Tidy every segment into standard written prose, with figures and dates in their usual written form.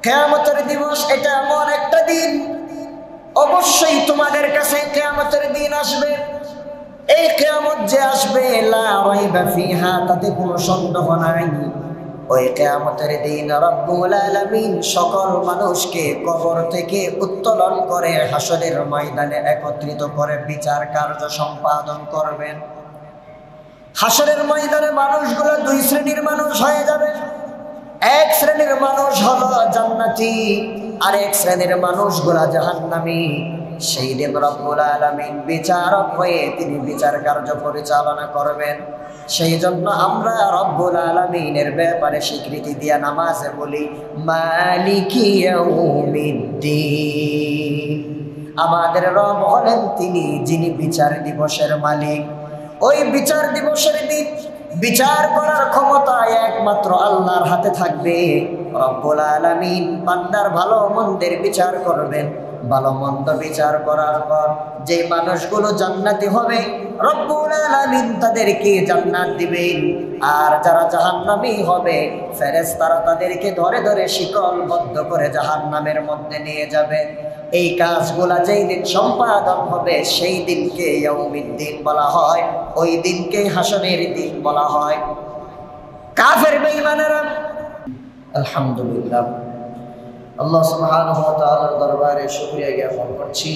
কিয়ামতের দিবস এটা এমন একটা দিন, অবশ্যই তোমাদের কাছে কিয়ামতের দিন আসবে। এই কিয়ামত যে আসবে, লা রাইবা ফিহা, তাতে কোনো সন্দেহ নাই। ওই কিয়ামতের দিন রব্বুল আলামিন সকল মানুষকে কবর থেকে উত্তোলন করে হাসরের ময়দানে একত্রিত করে বিচার কার্য সম্পাদন করবেন। হাসরের ময়দানে মানুষগুলো দুই শ্রেণীর মানুষ হয়ে যাবে। এক শ্রেণীর মানুষ হলো জান্নাতি, আর এক শ্রেণীর মানুষগুলা জাহান্নামী। সেই দিন রব্বুল আলামিন বিচারক হয়ে তিনি বিচার কার্য পরিচালনা করবেন। সেই জন্য আমরা রব্বুল আলামিনের ব্যাপারে স্বীকৃতি দিয়া নামাজে বলি মালিকি ইয়াউমিদ্দিন। আমাদের রব হলেন তিনি যিনি বিচার দিবসের মালিক। ওই বিচার দিবসের দিন বিচার করার ক্ষমতা একমাত্র আল্লাহর হাতে থাকবে। রব্বুল আলামিন বান্দার ভালো মন্দের বিচার করবেন। ভালো মন্দ বিচার করার পর যে মানুষগুলো জান্নাতি হবে, রব্বুল আলামিন তাদেরকে জান্নাত দিবেন। আর যারা জাহান্নামী হবে, ফেরেশতারা তাদেরকে ধরে ধরে শিকলবদ্ধ করে জাহান্নামের মধ্যে নিয়ে যাবে। এই কাজগুলা যেই দিন সম্পাদন হবে সেই দিনকে ইয়াউমিদ্দিন বলা হয়, ওই দিনকে হাসরের দিন বলা হয়। কাফের বেঈমানেরা, আলহামদুলিল্লাহ আল্লাহ সুবহানাহু ওয়া তাআলার দরবারে শুকরিয়া জ্ঞাপন করছি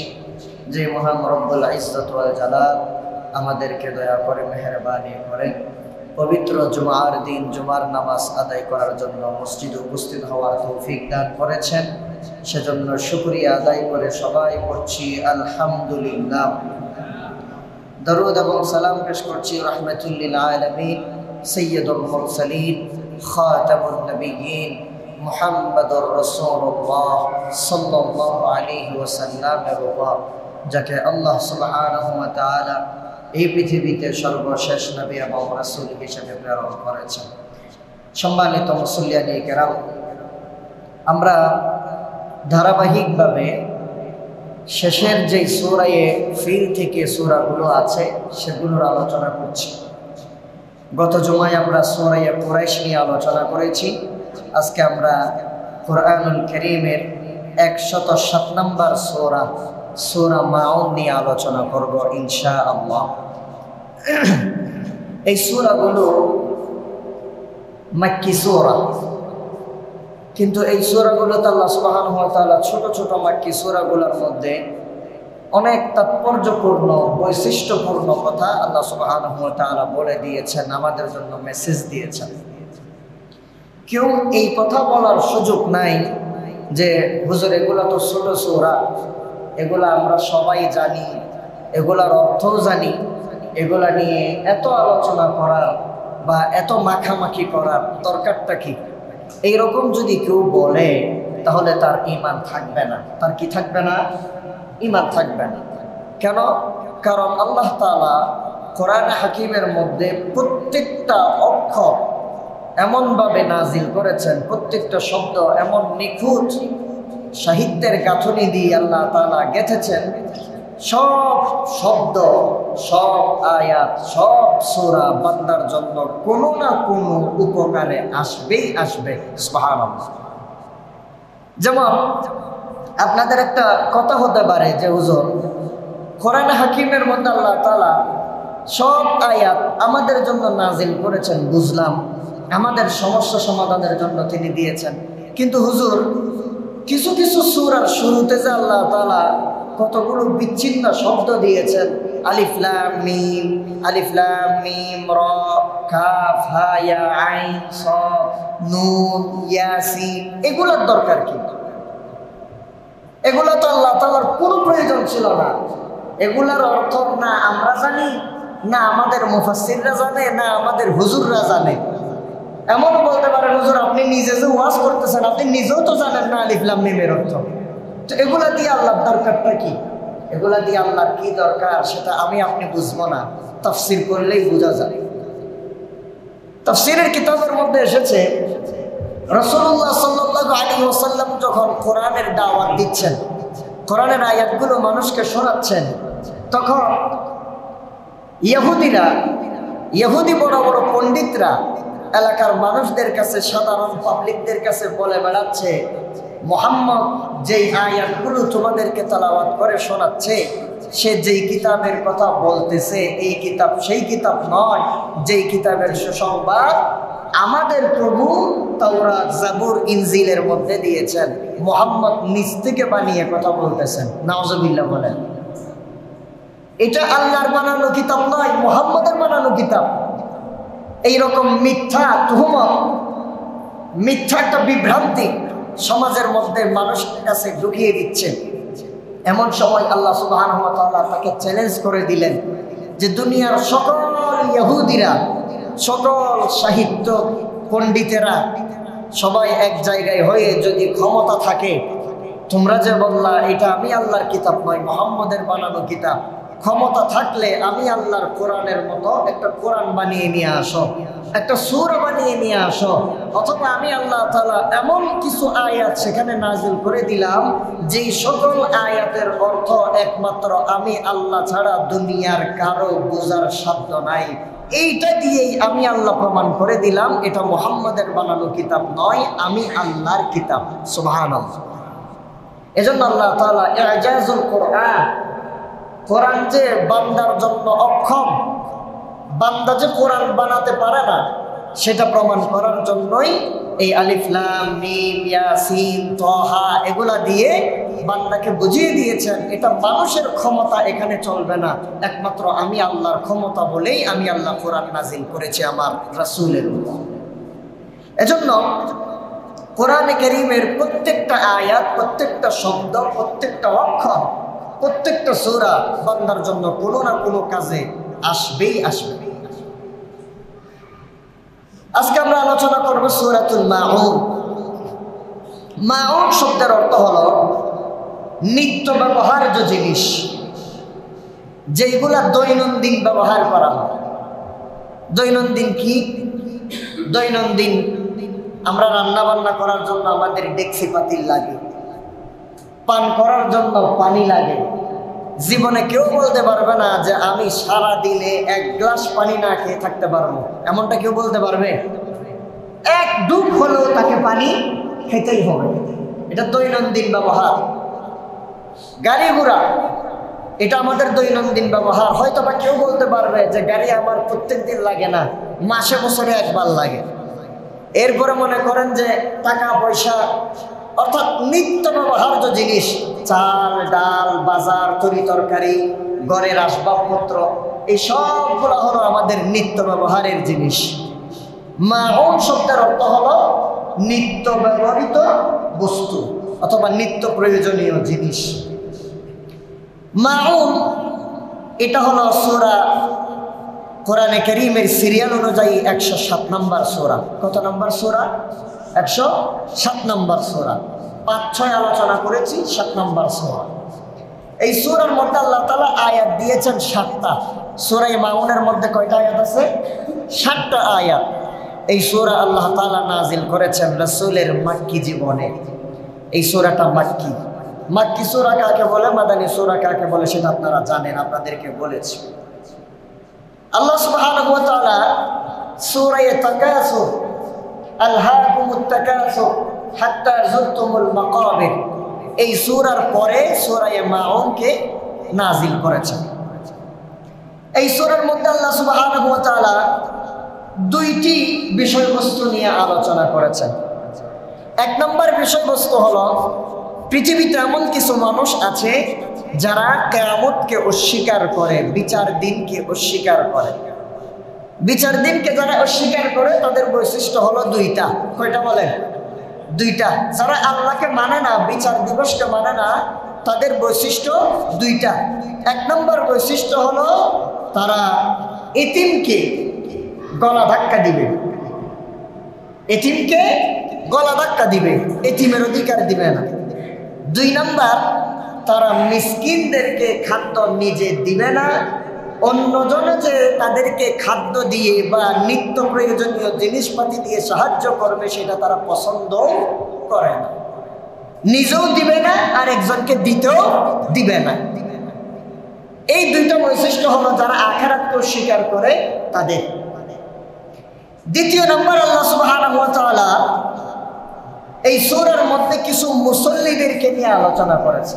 যে মহান রব্বুল ইজ্জত ওয়াল জালাল আমাদেরকে দয়া করে মেহেরবানি করে পবিত্র জুমার দিন জুমার নামাজ আদায় করার জন্য মসজিদে উপস্থিত হওয়ার তৌফিক দান করেছেন। সেজন্য শুকরিয়া আদায় করে সবাই পড়ছি আলহামদুলিল্লাহ। দরুদ এবং সালাম পেশ করছি রাহমাতুল লিল আলামিন সাইয়্যিদুল মুরসালিন খাতামুন নবিয়্যিন মুহাম্মদুর রাসূলুল্লাহ সাল্লাল্লাহু আলাইহি ওয়াসাল্লামের উপর, যাকে আল্লাহ সুবহানাহু ওয়া তাআলা এই পৃথিবীতে সর্বশেষ নবী এবং রাসূল হিসেবে প্রেরণ করেছেন। সম্মানিত মুসল্লিয়ানে কেরাম, আমরা ধারাবাহিকভাবে শেষের যে সূরায়ে ফিল থেকে সূরাগুলো আছে সেগুলোর আলোচনা করছি। গত জুমায় আমরা সূরায়ে কুরাইশ নিয়ে আলোচনা করেছি। আজকে আমরা কুরআনুল কারীমের 107 নম্বর সূরা সূরা মাউন নিয়ে আলোচনা করব ইনশাআল্লাহ। এই সূরাগুলো মাক্কি সূরা, কিন্তু এই সূরাগুলোতে আল্লাহ সুবহানাহু ওয়া তাআলা ছোট ছোট মাক্কি সূরাগুলোর মধ্যে অনেক তাৎপর্যপূর্ণ বৈশিষ্ট্যপূর্ণ কথা আল্লাহ সুবহানাহু ওয়া তাআলা বলে দিয়েছেন, আমাদের জন্য মেসেজ দিয়েছেন। কেউ এই কথা বলার সুযোগ নাই যে হুজুর এগুলা তো ছোট সূরা, এগুলা আমরা সবাই জানি, এগুলার অর্থও জানি, এগুলা নিয়ে এত আলোচনা করার বা এত মাখামাখি করার দরকারটা কি? এইরকম যদি কেউ বলে তাহলে তার ঈমান থাকবে না। তার কি থাকবে না? ঈমান থাকবে না। কেন? কারণ আল্লাহ তাআলা কোরআন হাকিমের মধ্যে প্রত্যেকটা অক্ষর এমনভাবে নাজিল করেছেন, প্রত্যেকটা শব্দ এমন নিখুঁত সাহিত্যের গাঁথনি দিয়ে আল্লাহ তাআলা গেঁথেছেন। সব শব্দ, সব আয়াত, সব সূরা বান্দার জন্য কোনো না কোনো উপকারে আসবেই আসবে। সুবহানাল্লাহ। যেমন আপনাদের একটা কথা হতে পারে যে হুজুর কোরআন হাকিমের মধ্যে আল্লাহ তাআলা সব আয়াত আমাদের জন্য নাজিল করেছেন, বুঝলাম, আমাদের সমস্যা সমাধানের জন্য তিনি দিয়েছেন, কিন্তু হুজুর কিছু কিছু সূরার শুরুতে যে আল্লাহ তাআলা কতগুলো বিচ্ছিন্ন শব্দ দিয়েছেন, আলিফ লাম মিম, আলিফ লাম মিম র, কাফ হা ইয়া আইন সাদ নুন ইয়াসিন, এগুলোর দরকার কি? এগুলো তো আল্লাহ তাআলার কোনো প্রয়োজন ছিল না। এগুলার অর্থ না আমরা জানি, না আমাদের মুফাসসিররা জানে, না আমাদের হুজুররা জানে। এমনও বলতে পারেন হুজুর আপনি নিজে যে ওয়াজ করতেছেন আপনি নিজেও তো জানেন না আলিফ লাম মিমের অর্থ। তো এগুলা দিয়ে আল্লাহর দরকারটা কি? এগুলা দিয়ে আল্লাহর কি দরকার সেটা আমি আপনি বুঝবো না, তাফসীর করলেই বোঝা যায়। তাফসীরের কিতাবের মধ্যে এসেছে রাসূলুল্লাহ সাল্লাল্লাহু আলাইহি ওয়াসাল্লাম যখন কোরআনের দাওয়াত দিচ্ছেন, কোরআনের আয়াতগুলো মানুষকে শোনাচ্ছেন, তখন ইহুদি বড় বড় পণ্ডিতরা এলাকার মানুষদের কাছে, সাধারণ পাবলিকদের কাছে বলে বেড়াচ্ছে মুহাম্মদ যেই আয়াতগুলো তোমাদেরকে তেলাওয়াত করে শোনাচ্ছে, সে যেই কিতাবের কথা বলতেছে এই কিতাব সেই কিতাব নয় যেই কিতাবের সুসংবাদ আমাদের প্রভু তাওরাত, জাবুর, ইনজিলের মধ্যে দিয়েছেন। মুহাম্মদ নিজ থেকে বানিয়ে কথা বলতেছেন। নাউজুবিল্লাহ বলেন। এটা আল্লাহর বানানো কিতাব নয়, মুহাম্মদের বানানো কিতাব। এইরকম মিথ্যা তুহমত, মিথ্যা একটা বিভ্রান্তি সমাজের মধ্যে মানুষের কাছে ঢুকিয়ে দিচ্ছে। এমন সময় আল্লাহ সুবহানাহু ওয়া তাআলা তাকে চ্যালেঞ্জ করে দিলেন যে দুনিয়ার সকল ইহুদিরা, সকল সাহিত্য পণ্ডিতেরা সবাই এক জায়গায় হয়ে যদি ক্ষমতা থাকে, তোমরা যে বললা এটা আমি আল্লাহর কিতাব নয়, মুহাম্মদের বানানো কিতাব, ক্ষমতা থাকলে আমি আল্লাহর কোরআনের মতো একটা কোরআন বানিয়ে নিয়ে আসো, একটা সূরা বানিয়ে নিয়ে আসো, অথবা আমি আল্লাহ তাআলা এমন কিছু আয়াত সেখানে নাজিল করে দিলাম যেই সকল আয়াতের অর্থ একমাত্র আমি আল্লাহ ছাড়া দুনিয়ার কারো বোঝার সাধ্য নাই। এইটা দিয়েই আমি আল্লাহ প্রমাণ করে দিলাম এটা মুহাম্মদের বানানো কিতাব নয়, আমি আল্লাহর কিতাব। সুবহানাল্লাহ। এজন্য আল্লাহ তাআলা ইজাজুল কোরআন, কোরআন যে বান্দার জন্য অক্ষম, বান্দা যে কোরআন বানাতে পারে না সেটা প্রমাণ করার জন্যই এই আলিফ লাম মিম ইয়াসিন তাহা এগুলা দিয়ে বান্দাকে বুঝিয়ে দিয়েছেন এটা মানুষের ক্ষমতা এখানে চলবে না, একমাত্র আমি আল্লাহর ক্ষমতা বলেই আমি আল্লাহ কোরআন নাজিল করেছি আমার রাসূলের উপর। এজন্য কোরআনে কারীমের প্রত্যেকটা আয়াত, প্রত্যেকটা শব্দ, প্রত্যেকটা অক্ষর, প্রত্যেকটা সূরা বান্দার জন্য কোনো না কোনো কাজে আসবেই আসবে। আজকে আমরা আলোচনা করব সূরাতুল মাউন। মাউন শব্দের অর্থ হলো নিত্য ব্যবহার্য জিনিস, যেগুলা দৈনন্দিন ব্যবহার করা হয়। দৈনন্দিন কি? দৈনন্দিন আমরা রান্না বান্না করার জন্য আমাদের ডেকচি পাতিল লাগে, পান করার জন্য পানি লাগে। জীবনে কেউ বলতে পারবে না যে আমি সারা দিনে এক গ্লাস পানি না খেয়ে থাকতে পারবো, এমনটা কেউ বলতে পারবে? এক ডুব হলেও তাকে পানি খেতেই হবে। এটা দৈনন্দিন ব্যবহার। গাড়ি ঘোড়া এটা আমাদের দৈনন্দিন ব্যবহার। হয়তো বা কেউ বলতে পারবে যে গাড়ি আমার প্রত্যেক দিন লাগে না, মাসে বছরে একবার লাগে। এরপরে মনে করেন যে টাকা পয়সা অর্থাৎ নিত্য ব্যবহার্য জিনিস, চাল ডাল বাজার তরি তরকারি ঘরের আসবাবপত্র, এই সবগুলো হলো আমাদের নিত্য ব্যবহারের জিনিস। মাউন শব্দের অর্থ হলো নিত্য ব্যবহৃত বস্তু অথবা নিত্য প্রয়োজনীয় জিনিস। মাউন এটা হলো সূরা কোরআনে কারীমের সিরিয়াল অনুযায়ী 107 নম্বর সূরা। কত নম্বর সূরা? 107 নম্বর সূরা। 5-6 আলোচনা করেছি, 7 নম্বর সূরা। এই সূরার মধ্যে আল্লাহ তাআলা আয়াত দিয়েছেন 7টা। সূরা মাউনের মধ্যে কয়টা আয়াত আছে? 7টা আয়াত। এই সূরা আল্লাহ তাআলা নাজিল করেছেন রাসূলের মাক্কি জীবনে। এই সূরাটা মাক্কি। মাক্কি সূরা কাকে বলে, মাদানী সূরা কাকে বলে সেটা আপনারা জানেন, আপনাদেরকে বলেছি। আল্লাহ সুবহানাহু ওয়া তাআলা সূরা তাকাসুর, আলহাকুমুত তাকাসুর হাত্তা যুরতুমুল মাকাবির, এই সূরার পরে সূরা মাউনকে নাজিল করেছেন। এই সূরার মধ্যে আল্লাহ সুবহানাহু ওয়া তাআলা দুইটি বিষয়বস্তু নিয়ে আলোচনা করেছেন। এক নম্বর বিষয়বস্তু হলো পৃথিবীতে এমন কিছু মানুষ আছে যারা কিয়ামতকে অস্বীকার করে, বিচার দিনকে অস্বীকার করে। বিচার দিনকে যারা অস্বীকার করে তাদের বৈশিষ্ট্য হলো দুইটা। কয়টা বলেন? দুইটা। যারা আল্লাহকে মানে না, বিচার দিবসকে মানে না, তাদের বৈশিষ্ট্য দুইটা। এক নম্বর বৈশিষ্ট্য হলো তারা এতিমকে গলা ধাক্কা দিবে, এতিমকে গলা ধাক্কা দিবে, এতিমের অধিকার দিবে না। দুই নাম্বার, তারা মিসকিনদেরকে খাদ্য নিজে দিবে না, অন্যজনে যে তাদেরকে খাদ্য দিয়ে বা নিত্য প্রয়োজনীয় জিনিসপাতি দিয়ে সাহায্য করবে সেটা তারা পছন্দ করে না, নিজেও দিবে না আর একজনকে দিতেও দিবে না। এই দুইটা বৈশিষ্ট্য হলো যারা আখিরাতকে অস্বীকার করে তাদের। দ্বিতীয় নম্বর, আল্লাহ সুবহানাহু ওয়া তাআলা এই সূরার মধ্যে কিছু মুসল্লিদেরকে নিয়ে আলোচনা করেছে।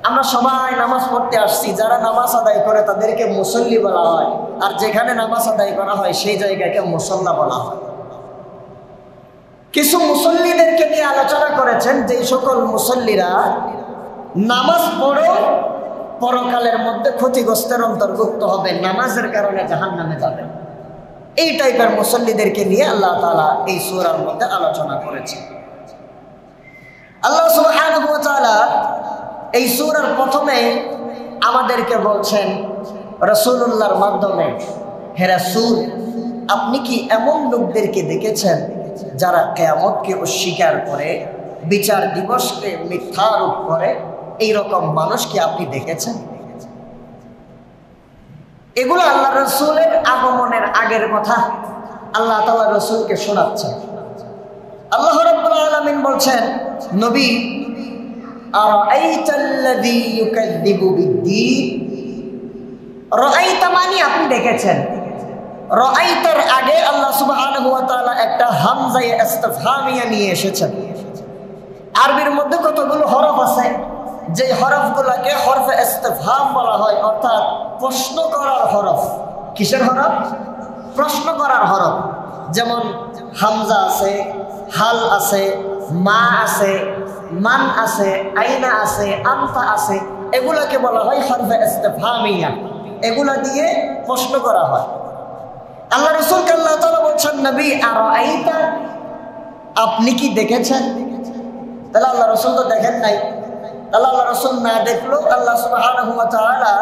আমরা সবাই নামাজ পড়তে আসছি, যারা নামাজ আদায় করে তাদেরকে মুসল্লি বলা হয়, আর যেখানে নামাজ আদায় করা হয় সেই জায়গাকে মুসল্লা বলা হয়। কিছু মুসল্লিদেরকে নিয়ে আলোচনা করেছেন, যে সকল মুসল্লিরা নামাজ পড়েও পরকালের মধ্যে ক্ষতিগ্রস্তের অন্তর্ভুক্ত হবে, নামাজের কারণে জাহান্নামে যাবে। এই টাইপের মুসল্লিদেরকে নিয়ে আল্লাহ তাআলা এই সূরার মধ্যে আলোচনা করেছেন। আল্লাহ সুবহানাহু ওয়া তাআলা এই সূরার প্রথমে আমাদেরকে বলছেন রাসূলুল্লাহর মাধ্যমে, হে রাসূল, আপনি কি এমন লোকদেরকে দেখেছেন যারা কিয়ামতকে অস্বীকার করে, বিচার দিবসকে মিথ্যা আরোপ করে? এইরকম মানুষ কি আপনি দেখেছেন? এগুলো আল্লাহ রাসূলের আগমনের আগের কথা আল্লাহ তাআলা রাসূলকে শোনাচ্ছেন। আল্লাহ রাব্বুল আলামিন বলছেন, নবী, আরাআইতাল্লাযী ইউকাযযিবু বিদ্দীন। রাআইতা মানে আপনি দেখেছেন। রাআইতার আগে আল্লাহ সুবহানাহু ওয়া তাআলা একটা হামজায়ে ইসতিফহামিয়া নিয়ে এসেছেন। আরবির মধ্যে কতগুলো হরফ আছে, যে হরফগুলোকে হরফে ইসতিফহাম বলা হয়, অর্থাৎ প্রশ্ন করার হরফ। কিসের হরফ? প্রশ্ন করার হরফ। যেমন হামজা আছে, হাল আছে, মা আছে, মান আছে, আইনা আছে, আনতা আছে, এগুলাকে বলা হয় হরফে ইসতিফহামিয়া। এগুলা দিয়ে প্রশ্ন করা হয়। আল্লাহ রাসূলকে আল্লাহ তাআলা বলছেন, নবী, আরাআইতা, আপনি কি দেখেছেন? তাহলে আল্লাহ রাসূল তো দেখেন নাই। তাহলে আল্লাহ রাসূল না দেখলো, আল্লাহ সুবহানাহু ওয়া তাআলা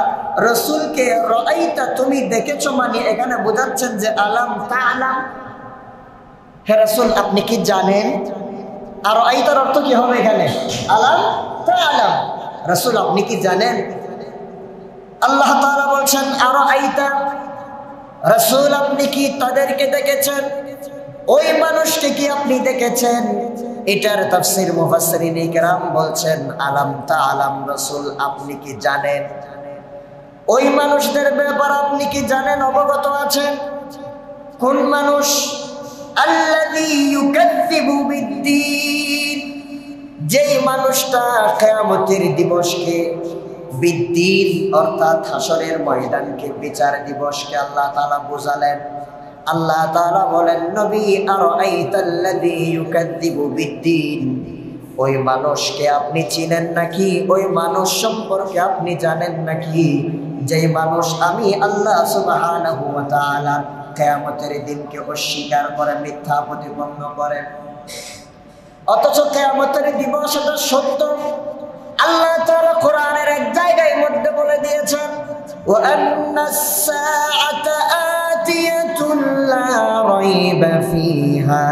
রাসূলকে রাআইতা, তুমি দেখেছো মানে এখানে বোঝাচ্ছেন যে আলাম তাআলাম, হে রাসূল আপনি কি জানেন? আর আইতার অর্থ কি হবে এখানে? আলাম তাআলাম, রাসূল আপনি কি জানেন? আল্লাহ তাআলা বলছেন আরাআইতা, রাসূল আপনি কি তাদেরকে দেখেছেন? ওই মানুষকে কি আপনি দেখেছেন? এটার তাফসীর মুফাসসিরিন কিরাম বলছেন আলাম তাআলাম, রাসূল আপনি কি জানেন? ওই মানুষদের ব্যাপার আপনি কি জানেন, অবগত আছেন? কোন মানুষ? আল্লাযী ইউকাযযিবু বিদ্দীন, যেই মানুষটা কিয়ামতের দিবসকে, বিদ্দীন অর্থাৎ হাসরের ময়দানকে, বিচার দিবসকে আল্লাহ তাআলা বোঝালেন। আল্লাহ তাআলা বলেন, নবী, আরাআইতাল্লাযী ইউকাযযিবু বিদ্দীন, ওই মানুষকে আপনি চিনেন নাকি? ওই মানুষ সম্পর্কে আপনি জানেন নাকি? যেই মানুষ আমি আল্লাহ সুবহানাহু ওয়া তাআলা কিয়ামতের দিনকে অস্বীকার করে, মিথ্যা প্রতিপন্ন করে, অথচ কিয়ামতের দিবস এটা সত্য। আল্লাহ তাআলা কোরআনের এক জায়গায় মধ্যে বলে দিয়েছেন, ওয়া আন্নাস সাআতা আতিয়াতুন লা রাইবা ফিহা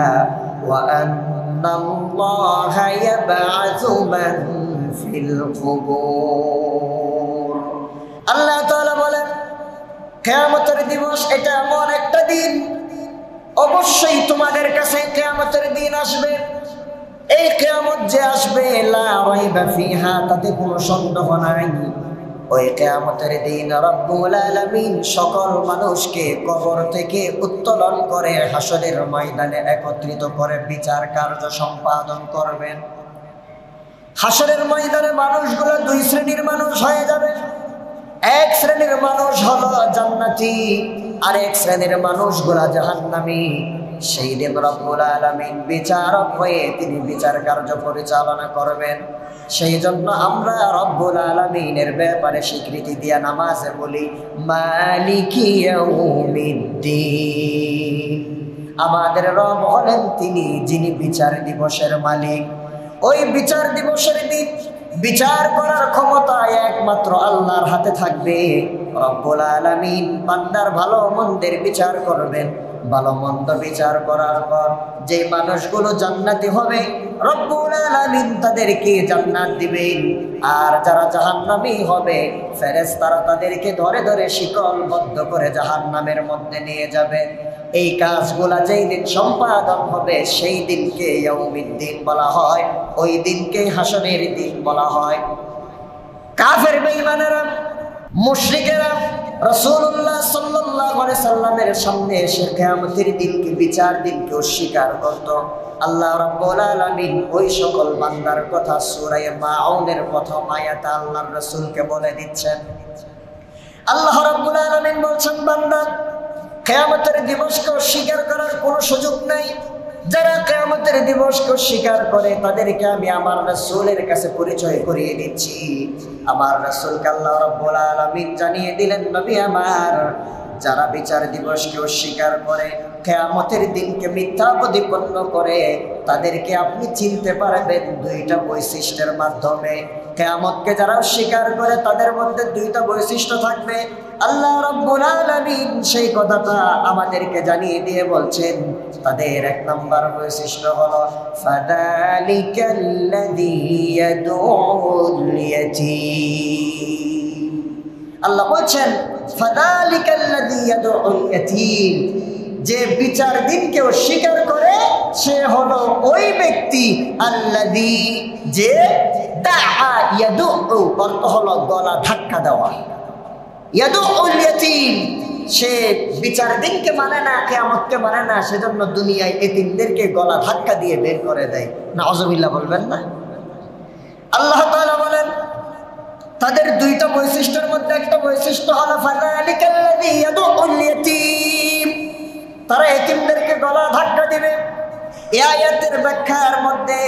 ওয়া আন্নাল্লাহা ইয়াবআসু মান ফিল কুবুর। আল্লাহ তাআলা বলেন, কিয়ামতের দিবস এটা এমন একটা দিন, অবশ্যই তোমাদের কাছে কিয়ামতের দিন আসবে। এই কিয়ামত যে আসবে, লা রাইবা ফিহা, তাতে কোনো সন্দেহ নাই। ওই কিয়ামতের দিন রব্বুল আলামিন সকল মানুষকে কবর থেকে উত্তোলন করে হাসরের ময়দানে একত্রিত করে বিচার কার্য সম্পাদন করবেন। হাসরের ময়দানে মানুষগুলো দুই শ্রেণীর মানুষ হয়ে যাবে। এক শ্রেণীর মানুষ হলো জান্নাতি, আর এক শ্রেণীর মানুষগুলা জাহান্নামী। সেই দিন রব্বুল আলামিন বিচারক হয়ে তিনি বিচার কার্য পরিচালনা করবেন। সেই জন্য আমরা রব্বুল আলামিনের ব্যাপারে স্বীকৃতি দিয়া নামাজে বলি মালিকি ইয়াউমিদ্দিন। আমাদের রব হলেন তিনি যিনি বিচার দিবসের মালিক। ওই বিচার দিবসের দিন বিচার করার ক্ষমতা একমাত্র আল্লাহর হাতে থাকবে। রব্বুল আলামিন বান্দার ভালো মন্দের বিচার করবেন। ভালো মন্দ বিচার করার পর যে মানুষগুলো জান্নাতি হবে, রব্বুল আলামিন তাদেরকে জান্নাত দিবেন। আর যারা জাহান্নামী হবে, ফেরেশতারা তাদেরকে ধরে ধরে শিকলবদ্ধ করে জাহান্নামের মধ্যে নিয়ে যাবে। এই কাজগুলা যেই দিন সম্পাদন হবে সেই দিনকে ইয়াউমিদ্দিন বলা হয়, ওই দিনকে হাসরের দিন বলা হয়। কাফের বেঈমানেরা, মুশরিকেরা রাসূলুল্লাহ সাল্লাল্লাহু আলাইহি সাল্লামের সামনে এসে কিয়ামতের দিনকে, বিচার দিনকে অস্বীকার করত। আল্লাহ রাব্বুল আলামিন ওই সকল বান্দার কথা সূরা মাউনের প্রথম আয়াতে আল্লাহর রাসূলকে বলে দিচ্ছেন। আল্লাহ রাব্বুল আলামিন বলছেন, বান্দা, কিয়ামতের দিবসকে অস্বীকার করার কোনো সুযোগ নাই। যারা কিয়ামতের দিবসকে অস্বীকার করে তাদেরকে আমি আমার রাসূলের কাছে পরিচয় করিয়ে দিচ্ছি। আমার রাসূলকে আল্লাহ রাব্বুল আলামিন জানিয়ে দিলেন, নবী আমার, যারা বিচার দিবসকে অস্বীকার করে, কিয়ামতের দিনকে মিথ্যা প্রতিপন্ন করে, তাদেরকে আপনি চিনতে পারবেন দুইটা বৈশিষ্ট্যের মাধ্যমে। কিয়ামতকে যারা অস্বীকার করে তাদের মধ্যে দুইটা বৈশিষ্ট্য থাকবে। আল্লাহ রাব্বুল আলামিন সেই কথাটা আমাদেরকে জানিয়ে দিয়ে বলছেন, তাদের এক নাম্বার বৈশিষ্ট্য হলো ফাযালিকাল্লাযী ইয়াদউল ইয়াতীম। আল্লাহ বলছেন, ফাযালিকাল্লাযী ইয়াদউল ইয়াতীম, যে বিচার দিনকে অস্বীকার করে সে হলো ওই ব্যক্তি, আল্লাযী, যে দাআ ইয়াদউ, অর্থ হলো গলা ধাক্কা দেওয়া। ইয়াদউল ইয়াতীম, সে বিচার দিনকে মানে না, কিয়ামতকে মানে না, সেজন্য দুনিয়ায় এতিমদেরকে গলা ধাক্কা দিয়ে বের করে দেয়। নাউযুবিল্লাহ বলবেন না? আল্লাহ তাআলা বলেন, তাদের দুইটা বৈশিষ্ট্যের মধ্যে একটা বৈশিষ্ট্য হলো ফাযালিকাল্লাযী ইয়াদউল ইয়াতীম, তারা এতিমদেরকে গলা ধাক্কা দিবে। এই আয়াতের ব্যাখ্যার মধ্যে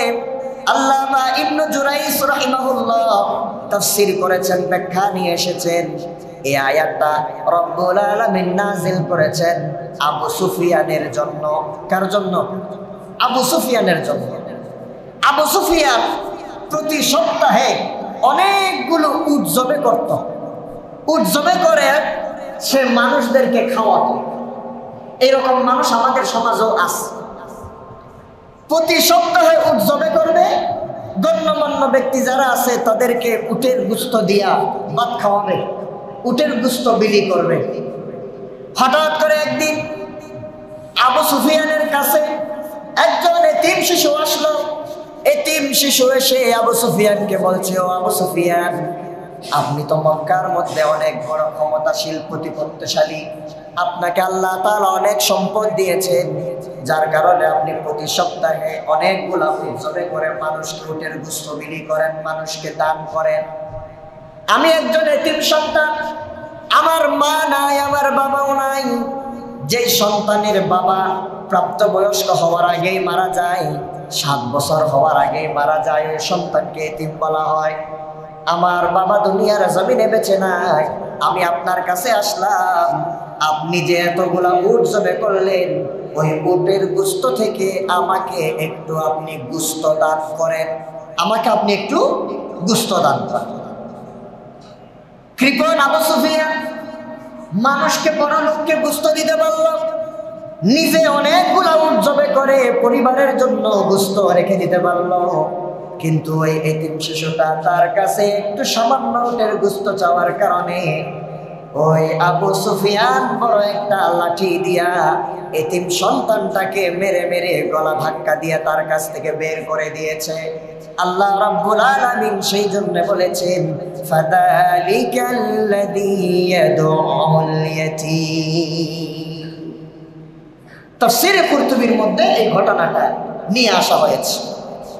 আল্লামা ইবনে জুরাইজ রাহিমাহুল্লাহ তাফসীর করেছেন, ব্যাখ্যা নিয়ে এসেছেন। এই আয়াতটা রব্বুল আলামিন নাযিল করেছেন আবু সুফিয়ানের জন্য। কার জন্য? আবু সুফিয়ানের জন্য। আবু সুফিয়ান প্রতি সপ্তাহে অনেকগুলো উট জবে করত। উট জবে করে সে মানুষদেরকে খাওয়াতো। এরকম মানুষ আমাদের সমাজেও আছে। প্রতি সপ্তাহে উট জবে করবে, গণ্যমান্য ব্যক্তি যারা আছে তাদেরকে উটের গোশত দিয়া ভাত খাওয়াবে, উটের গোশত বিলি করবে। হঠাৎ করে একদিন আবু সুফিয়ানের কাছে একজন এতিম শিশু আসলো। এতিম শিশু এসে আবু সুফিয়ানকে বলছে, ও আবু সুফিয়ান, আপনি তো মক্কার মধ্যে অনেক বড় ক্ষমতাশীল, প্রতিপত্তিশালী, আপনাকে আল্লাহ তাআলা অনেক সম্পদ দিয়েছেন, যার কারণে আপনি প্রতি সপ্তাহে অনেকগুলা উট জবে করে মানুষকে উটের গোশত বিলি করেন, মানুষকে দান করেন। আমি একজন এতিম সন্তান, আমার মা নাই, আমার বাবাও নাই। যেই সন্তানের বাবা প্রাপ্তবয়স্ক হওয়ার আগেই মারা যায়, 7 বছর হওয়ার আগেই মারা যায়, ওই সন্তানকে এতিম বলা হয়। আমার বাবা দুনিয়ার জমিনে বেঁচে নাই, আমি আপনার কাছে আসলাম, আপনি যে এতগুলা উট জবে করলেন, ওই উটের গোশত থেকে আমাকে একটু আপনি গোশত দান করেন, আমাকে আপনি একটু গোশত দান করেন। কৃপণ আবু সুফিয়ান মানুষকে, বড় লোককে গোশত দিতে পারল, নিজে অনেকগুলা উট জবে করে পরিবারের জন্য গোশত রেখে দিতে পারল। কিন্তু ওই এতিম শিশুটা তার কাছে একটু সামান্য উটের গোশত চাওয়ার কারণে ওই আবু সুফিয়ান বড় একটা লাঠি দিয়া এতিম সন্তানটাকে মেরে মেরে গলা ধাক্কা দিয়ে তার কাছ থেকে বের করে দিয়েছে। আল্লাহ রাব্বুল আলামিন সেই জন্য বলেছেন, ফাযালিকাল্লাযী ইয়াদউল ইয়াতীম। তাফসীরে কুরতুবীর মধ্যে এই ঘটনাটা নিয়ে আসা হয়েছে।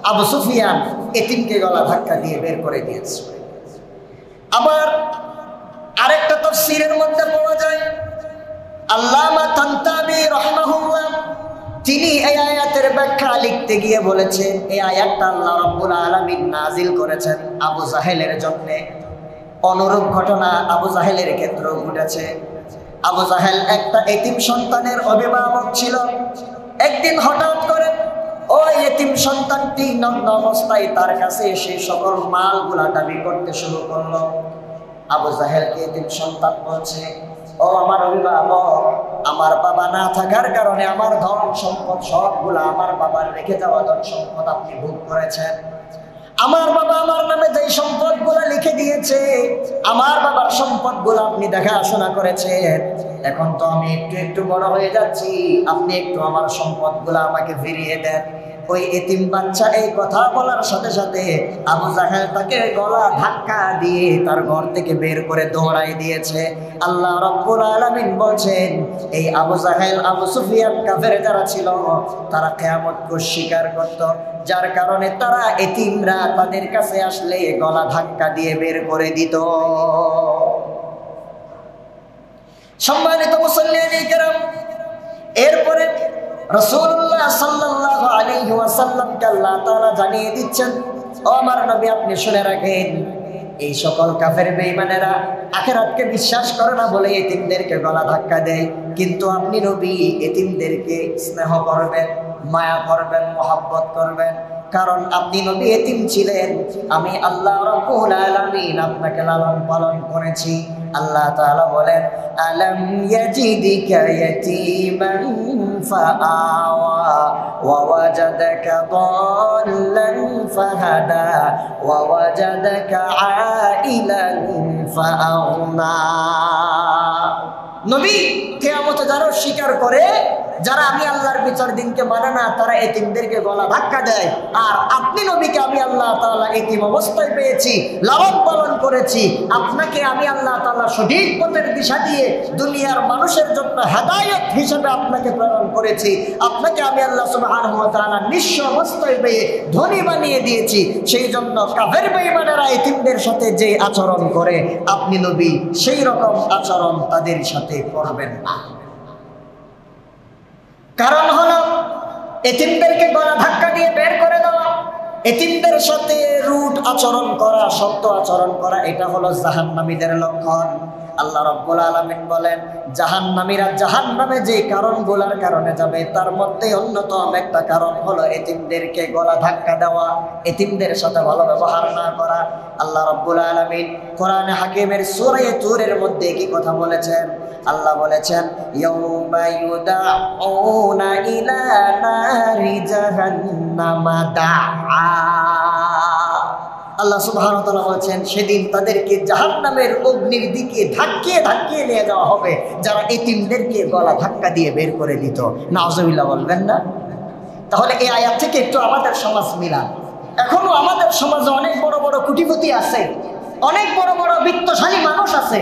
আবু সুফিয়ান এতিমকে গলা ধাক্কা দিয়ে বের করে দিয়েছে। আবার আরেকটা তাফসীরের মধ্যে পাওয়া যায়, আল্লামা তানতাবী রাহিমাহুল্লাহ তিনি এই আয়াতের ব্যাখ্যা লিখতে গিয়ে বলেছেন, এই আয়াতটা আল্লাহ রাব্বুল আলামিন নাজিল করেছেন আবু জাহেলের জন্য। অনুরূপ ঘটনা আবু জাহেলের ক্ষেত্রেও ঘটেছে। আবু জাহেল একটা এতিম সন্তানের অভিভাবক ছিল। একদিন হঠাৎ করে ওই এতিম সন্তানটি নগ্ন অবস্থায় তার কাছে এসে সকল মালগুলা দাবি করতে শুরু করলো। আবু জাহেলকে এতিম সন্তান বলছে, ও আমার অভিভাবক, আমার বাবা না থাকার কারণে আমার ধন সম্পদ সবগুলা আমার বাবার রেখে যাওয়া ধন সম্পদ আপনি ভোগ করেছেন। আমার বাবা আমার নামে যেই সম্পদগুলা লিখে দিয়েছে, আমার বাবার সম্পদগুলো আপনি দেখাশোনা করেছেন। এখন তো আমি একটু একটু বড় হয়ে যাচ্ছি, আপনি একটু আমার সম্পদগুলো আমাকে ফিরিয়ে দেন। ওই এতিম বাচ্চা এই কথা বলার সাথে সাথে আবু জাহেল তাকে গলা ধাক্কা দিয়ে তার ঘর থেকে বের করে দৌড়াই দিয়েছে। আল্লাহ রাব্বুল আলামিন বলছেন, এই আবু জাহেল, আবু সুফিয়ান, কাফের যারা ছিল তারা কিয়ামতকে স্বীকার করত, যার কারণে তারা এতিমরা তাদের কাছে আসলে গলা ধাক্কা দিয়ে বের করে দিত। সম্মানিত মুসল্লিয়ানে কেরাম, এরপরে রাসূলুল্লাহ সাল্লাল্লাহু আলাইহি ওয়াসাল্লামকে আল্লাহ তাআলা জানিয়ে দিচ্ছেন, ও আমার নবী আপনি শুনে রাখেন, এই সকল কাফের বেঈমানেরা আখিরাতকে বিশ্বাস করে না বলে এতিমদেরকে গলা ধাক্কা দেয়, কিন্তু আপনি নবী এতিমদেরকে স্নেহ করবেন, মায়া করবেন, মহব্বত করবেন, কারণ আপনি নবী এতিম ছিলেন। আমি আল্লাহ রাব্বুল আলামিন আপনাকে লালন পালন করেছি। আল্লাহ তাআলা বলেন, আলাম ইয়াজিদিকা ইয়াতীমান ফাআওয়া ওয়া ওয়াজাদাকা দাল্লান ফাহাদা ওয়া ওয়াজাদাকা আইলান ফাআগনা। নবী কিয়ামতে যারা স্বীকার করে, যারা আমি আল্লাহর বিচার দিনকে মানে না, তারা এতিমদেরকে গলা ধাক্কা দেয়। আর আপনি নবীকে আমি আল্লাহ তাআলা এতিম অবস্থায় পেয়েছি, লালন পালন করেছি। আপনাকে আমি আল্লাহ তাআলা সঠিক পথের দিশা দিয়ে দুনিয়ার মানুষের জন্য হেদায়েত হিসেবে আপনাকে প্রেরণ করেছি। আপনাকে আমি আল্লাহ সুবহানাহু ওয়া তাআলা নিঃস্ব অবস্থায় পেয়ে ধনী বানিয়ে দিয়েছি। সেই জন্য কাফের বেঈমানেরা এতিমদের সাথে যে আচরণ করে, আপনি নবী সেই রকম আচরণ তাদের সাথে করবেন না। কারণ হলো এতিমদেরকে গলা ধাক্কা দিয়ে বের করে দেওয়া, এতিমদের সাথে রুট আচরণ করা, শক্ত আচরণ করা, এটা হলো জাহান্নামীদের লক্ষণ। আল্লাহ রাব্বুল আলামিন বলেন, জাহান্নামীরা জাহান্নামে যে কারণগুলোর কারণে যাবে তার মধ্যে অন্যতম একটা কারণ হলো এতিমদেরকে গলা ধাক্কা দেওয়া, এতিমদের সাথে ভালো ব্যবহার না করা। আল্লাহ রাব্বুল আলামিন কোরআনে হাকিমের সূরা তুরের মধ্যে কি কথা বলেছেন? আল্লাহ বলেছেন, ইয়াউমা ইউদাউনা ইলা নারি জাহান্নামা দাআ। আল্লাহ সুবহানাহু ওয়া তাআলা বলেছেন, সেদিন তাদেরকে জাহান্নামের অগ্নির দিকে ধাক্কিয়ে ধাক্কিয়ে নিয়ে যাওয়া হবে, যারা এতিমদেরকে গলা ধাক্কা দিয়ে বের করে দিত। নাউজুবিল্লাহ বলবেন না? তাহলে এই আয়াত থেকে একটু আমাদের সমাজ মিলান। এখনো আমাদের সমাজে অনেক বড় বড় কোটিপতি আছে, অনেক বড় বড় বিত্তশালী মানুষ আছে,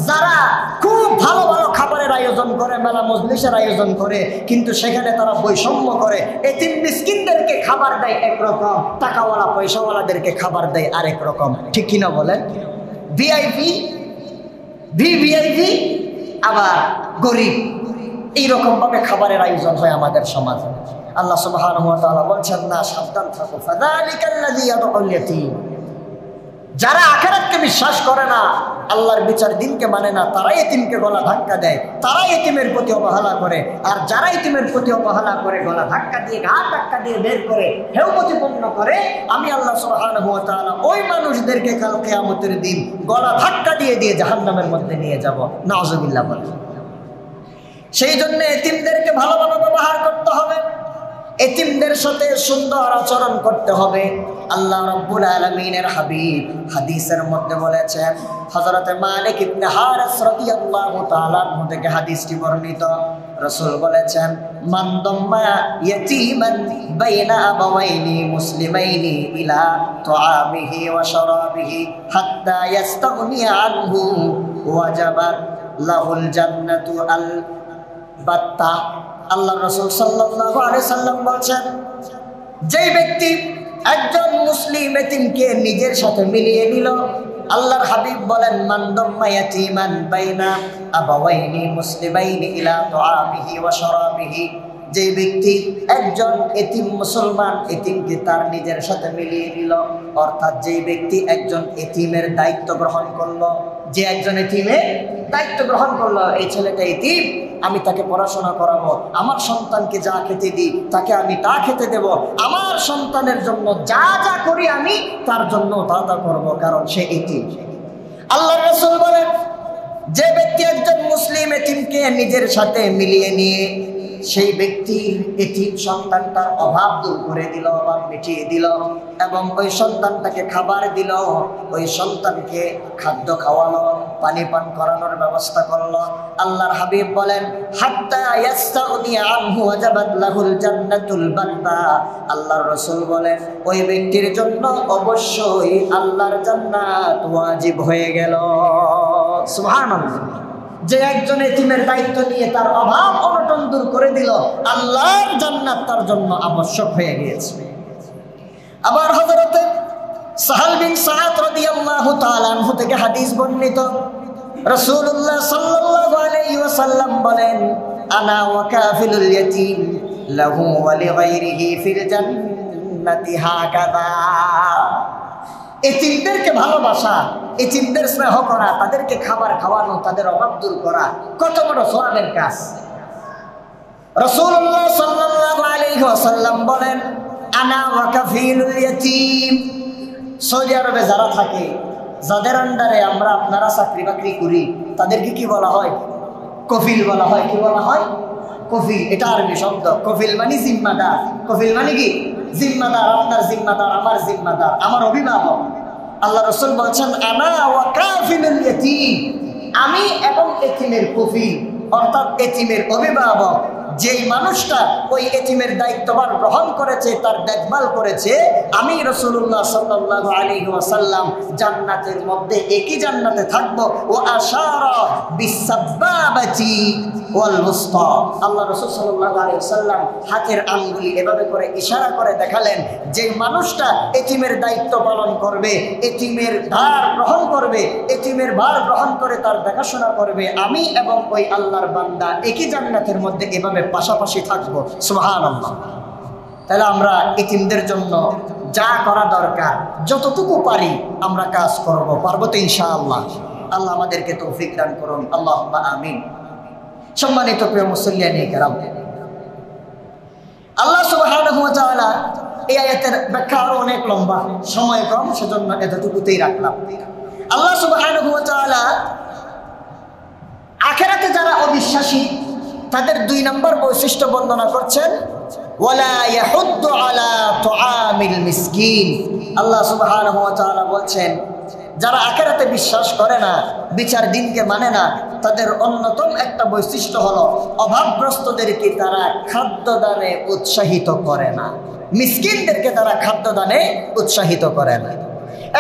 যারা খুব ভালো ভালো খাবারের আয়োজন করে, মেলা মজলিসের আয়োজন করে, কিন্তু সেখানে তারা বৈষম্য করে। এতিম মিসকিনদেরকে খাবার দেয় একরকম, টাকাওয়ালা পয়সাওয়ালাদেরকে খাবার দেয় আরেক রকম। ঠিক কিনা বলেন? ভিআইপি, ভিভিআইপি, আবার গরিব, এইরকম ভাবে খাবারের আয়োজন হয় আমাদের সমাজে। আল্লাহ সুবহানাহু ওয়া তাআলা বলছেন, না, সাবধান থাকো। ফাযালিকাল্লাযী ইয়াদউল ইয়াতীম। যারা আখিরাতকে বিশ্বাস করে না, আল্লাহর বিচার দিনকে মানে না, তারাই এতিমকে গলা ধাক্কা দেয়, তারাই এতিমের প্রতি অবহেলা করে। আর যারা এতিমের প্রতি অবহেলা করে, গলা ধাক্কা দিয়ে, ঘাট ধাক্কা দিয়ে বের করে, হেউ প্রতিপন্ন করে, আমি আল্লাহ সুবহানাহু ওয়া তাআলা ওই মানুষদেরকে কাল কিয়ামতের দিন গলা ধাক্কা দিয়ে দিয়ে জাহান্নামের মধ্যে নিয়ে যাব। নাউজুবিল্লাহ বলেন। সেই জন্য এতিমদেরকে ভালোভাবে ব্যবহার করতে হবে, এতিমদের সাথে সুন্দর আচরণ করতে হবে। আল্লাহ রাব্বুল আলামিনের হাবিব হাদিসের মধ্যে বলেছেন, হযরত মালিক ইবনে হারিস রাদিয়াল্লাহু তাআলা থেকে হাদিসটি বর্ণিত। রাসূল বলেছেন, মান দাম্মা ইয়াতীমান বাইনা আবাওয়াইনি মুসলিমাইনি ইলা তুআমিহি ওয়া শারাবিহি হাত্তা ইয়াস্তাগনিয়া আনহু ওয়াজাবাত লাহুল জান্নাতু আল বাত্তা। আল্লাহ রাসূল সাল্লাল্লাহু আলাইহি সাল্লাম বলেন, যে ব্যক্তি একজন মুসলিম এতিমকে নিজের সাথে মিলিয়ে নিল, আল্লাহর হাবিব বলেন, মান দাম্মা ইয়াতীমান বাইনা আবাওয়াইনি মুসলিমাইনি ইলা তুআমিহি ওয়া শারাবিহি। যে ব্যক্তি একজন এতিম মুসলমান এতিমকে তার নিজের সাথে মিলিয়ে নিল, অর্থাৎ যে ব্যক্তি একজন এতিমের দায়িত্ব গ্রহণ করলো, যে একজন এতিমের দায়িত্ব গ্রহণ করলো, এই ছেলেটা এতিম, আমি তাকে পড়াশোনা করাবো, আমার সন্তানকে যা খেতে দিই তাকে আমি তা খেতে দেব, আমার সন্তানের জন্য যা যা করি আমি তার জন্য তা তা করবো, কারণ সে এতিম। আল্লাহর রাসূল বলেন, যে ব্যক্তি একজন মুসলিম এতিমকে নিজের সাথে মিলিয়ে নিয়ে সেই ব্যক্তির এতিম সন্তানটার অভাব দূর করে দিল, অভাব মিটিয়ে দিল, এবং ওই সন্তানটাকে খাবার দিল, ওই সন্তানকে খাদ্য খাওয়ালো, পানি পান করানোর ব্যবস্থা করলো। আল্লাহর হাবিব বলেন, হাত্তা ইয়াস্তাগনি আনহু ওয়াজাবাত লাহুল জান্নাতুল বাত্তা। আল্লাহর রাসূল বলেন, ওই ব্যক্তির জন্য অবশ্যই আল্লাহর জান্নাত ওয়াজিব হয়ে গেল। সুবহানাল্লাহ। যে একজন এতিমের দায়িত্ব নিয়ে তার অভাব অনটন দূর করে দিল, আল্লাহর জান্নাত তার জন্য আবশ্যক হয়ে গিয়েছে। আবার হযরতে সাহাল বিন সাআদ রাদিয়াল্লাহু তাআলা আনহু থেকে হাদিস বর্ণিত, রাসূলুল্লাহ সাল্লাল্লাহু আলাইহি ওয়াসাল্লাম বলেন, আনা ওয়া কাফিলুল ইয়াতীম লাহু ওয়া লিগাইরিহি ফিল জান্নাতি হাকাযা। এতিমদেরকে ভালোবাসা, এতিমদের স্নেহ করা, তাদেরকে খাবার খাওয়ানো, তাদের অভাব দূর করা কত বড় সওয়াবের কাজ। রাসূলুল্লাহ সাল্লাল্লাহু আলাইহি ওয়াসাল্লাম বলেন, আনা ওয়া কাফিলুল ইয়াতীম। সৌদি আরবে যারা থাকে, যাদের আন্ডারে আমরা আপনারা চাকরি বাকরি করি, তাদেরকে কি বলা হয়? কফিল বলা হয়। কি বলা হয়? কফিল। এটা আরবি শব্দ। কফিল মানে জিম্মাদার। কফিল মানে কি? জিম্মাদার। আপনার জিম্মাদার, আমার জিম্মাদার, আমার অভিভাবক। আল্লাহ রাসূল বলছেন, আনা ওয়া কাফিলুল ইয়াতীম, আমি এবং এতিমের কফিল, অর্থাৎ এতিমের অভিভাবক। যেই মানুষটা ওই এতিমের দায়িত্বভার গ্রহণ করেছে, তার দেখভাল করেছে, আমি রাসূলুল্লাহ সাল্লাল্লাহু আলাইহি ওয়াসাল্লাম জান্নাতের মধ্যে, একই জান্নাতে থাকবো। ও আশারা বিসাব্বাবাতি ওয়াল মুস্তা। আল্লাহ রাসূল সাল্লাল্লাহু আলাইহি ওয়াসাল্লাম হাতের আঙ্গুলি এভাবে করে ইশারা করে দেখালেন, যে মানুষটা এতিমের দায়িত্ব পালন করবে, এতিমের ভার গ্রহণ করবে, এতিমের ভার গ্রহণ করে তার দেখাশোনা করবে, আমি এবং ওই আল্লাহর বান্দা একই জান্নাতের মধ্যে এভাবে পাশাপাশি থাকবো। সুবহানাল্লাহ। তাহলে আমরা এতিমদের জন্য যা করা দরকার, যতটুকু পারি আমরা কাজ করব। পারবো তো ইনশাআল্লাহ? আল্লাহ আমাদেরকে তৌফিক দান করুন, আল্লাহুম্মা আমিন। সম্মানিত প্রিয় মুসল্লিয়ানে কেরাম, আল্লাহ সুবহানাহু ওয়া তাআলা এই আয়াতের ব্যাখ্যা আরো অনেক লম্বা, সময় কম, সেজন্য এতটুকুতেই রাখলাম। আল্লাহ সুবহানাহু ওয়া তাআলা আখিরাতে যারা অবিশ্বাসী, তাদের 2 নম্বর বৈশিষ্ট্য বর্ণনা করছেন, ওয়ালা ইয়াহুদ্দু আলা তুআমিল মিসকিন। আল্লাহ সুবহানাহু ওয়া তাআলা বলছেন, যারা আখিরাতে বিশ্বাস করে না, বিচার দিনকে মানে না, তাদের অন্যতম একটা বৈশিষ্ট্য হলো অভাবগ্রস্তদেরকে তারা খাদ্য দানে উৎসাহিত করে না, মিসকিনদেরকে তারা খাদ্য দানে উৎসাহিত করে না।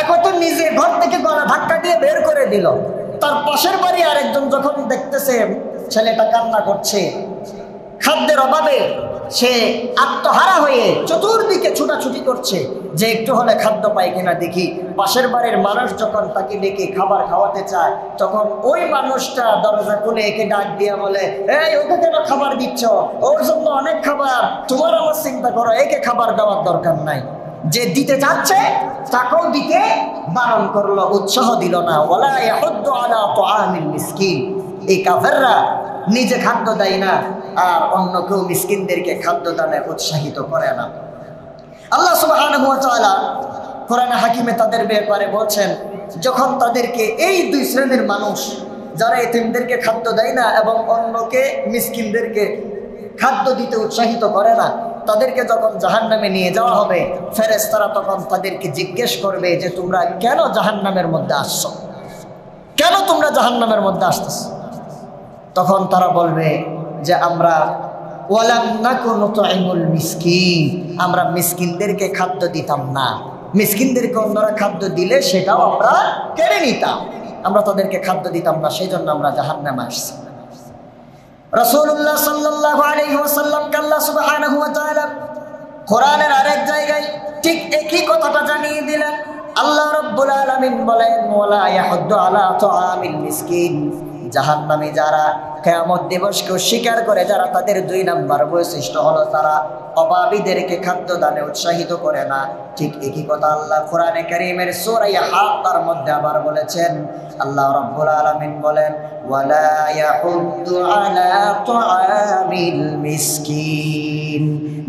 এখন তো নিজে ঘর থেকে গলা ধাক্কা দিয়ে বের করে দিল, তার পাশের বাড়ি আরেকজন যখন দেখতেছে ছেলেটা কান্না করছে, খাদ্যের অভাবে সে আত্মহারা হয়ে চতুর্দিকে ছুটাছুটি করছে যে একটু হলে খাদ্য পাই কিনা দেখি। পাশের বাড়ির মানুষ যখন তাকে ডেকে খাবার খাওয়াতে চায়, তখন ওই মানুষটা দরজা খুলে একে ডাক দিয়ে বলে, এই ওকে কেন খাবার দিচ্ছ? ওর জন্য অনেক খাবার, তোমার আমার চিন্তা করো, একে খাবার দেওয়ার দরকার নাই। যে দিতে চাচ্ছে তাকেও দিতে বারণ করলো, উৎসাহ দিল না। ওয়ালা ইয়াহুদ্দু আলা তুআমিল মিসকিন। এই কাফেররা নিজে খাদ্য দেয় না, আর অন্য কেউ মিসকিনদেরকে খাদ্য দানে উৎসাহিত করে না। আল্লাহ সুবহানাহু ওয়া তাআলা কোরআনে হাকিমে তাদের ব্যাপারে বলছেন, যখন তাদেরকে এই 2 শ্রেণীর মানুষ, যারা এতিমদেরকে খাদ্য দেয় না এবং অন্যকে মিসকিনদেরকে খাদ্য দিতে উৎসাহিত করে না, তাদেরকে যখন জাহান্নামে নিয়ে যাওয়া হবে, ফেরেশতারা তখন তাদেরকে জিজ্ঞেস করবে যে তোমরা কেন জাহান্নামের মধ্যে আসছো, কেন তোমরা জাহান্নামের মধ্যে আসতেছো? তখন তারা বলবে যে আমরা ওয়ালাম নাকু নুতঈমুল মিসকিন, আমরা মিসকিনদেরকে খাদ্য দিতাম না, মিসকিনদেরকে অন্যরা খাদ্য দিলে সেটাও আমরা কেড়ে নিতাম, আমরা তাদেরকে খাদ্য দিতাম না, সেই জন্য আমরা জাহান্নামে আসছি। রাসূলুল্লাহ সাল্লাল্লাহু আলাইহি ওয়াসাল্লাম আল্লাহ সুবহানাহু ওয়া তাআলা কোরআনের আরেক জায়গায় ঠিক একই কথাটা জানিয়ে দিলেন। আল্লাহ রাব্বুল আলামিন বলেন, ওয়ালা ইয়াহুদ্দু আলা তুআমিল মিসকিন। জাহান্নামী যারা কিয়ামত দিবসকে অস্বীকার করে, যারা, তাদের 2 নম্বর বৈশিষ্ট্য হলো তারা অভাবীদেরকে খাদ্য দানে উৎসাহিত করে না। ঠিক একই কথা আল্লাহ কোরআনে কারীমের সূরা হাক্কার মধ্যে আবার বলেছেন। আল্লাহ রাব্বুল আলামিন বলেন, ওয়ালা ইয়াহুদ্দু আলা তুআমিল মিসকিন।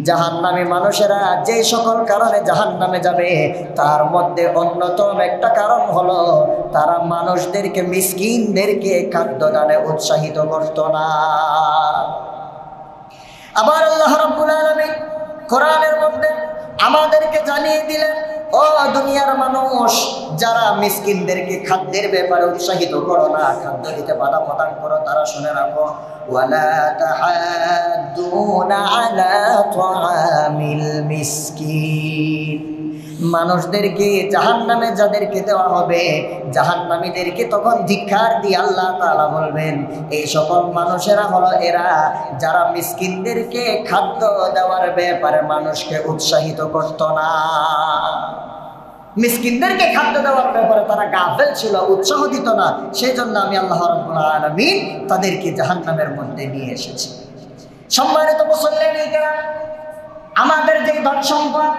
জাহান্নামী মানুষেরা যে সকল কারণে জাহান্নামে যাবে, তার মধ্যে অন্যতম একটা কারণ হলো তারা মানুষদেরকে, মিসকিনদেরকে খাদ্য দানে উৎসাহিত করত না। আবার আল্লাহ রাব্বুল আলামিন কোরআনের মধ্যে আমাদেরকে জানিয়ে দিলেন, ও দুনিয়ার মানুষ, যারা মিসকিনদেরকে খাদ্যের ব্যাপারে উৎসাহিত করো না, খাদ্য দিতে বাধা প্রদান করো, তারা শুনে রাখো, ওয়ালা তাহাদ্দুনা আলা তাআমিল মিসকিন। মানুষদেরকে জাহান্নামে যাদেরকে দেওয়া হবে, জাহান্নামীদেরকে তখন ধিক্কার দিয়ে আল্লাহ তাআলা বলবেন, এই সকল মানুষেরা হলো এরা যারা মিসকিনদেরকে খাদ্য দেওয়ার ব্যাপারে মানুষকে উৎসাহিত করত না। মিসকিনদেরকে খাদ্য দেওয়ার ব্যাপারে তারা গাফেল ছিল, উৎসাহ দিত না। সেই জন্য আমি আল্লাহ রাব্বুল আলামিন তাদেরকে জাহান্নামের মধ্যে নিয়ে এসেছি। সম্মানিত মুসল্লিয়ানে কেরাম, আমাদের যে ধন সম্পদ,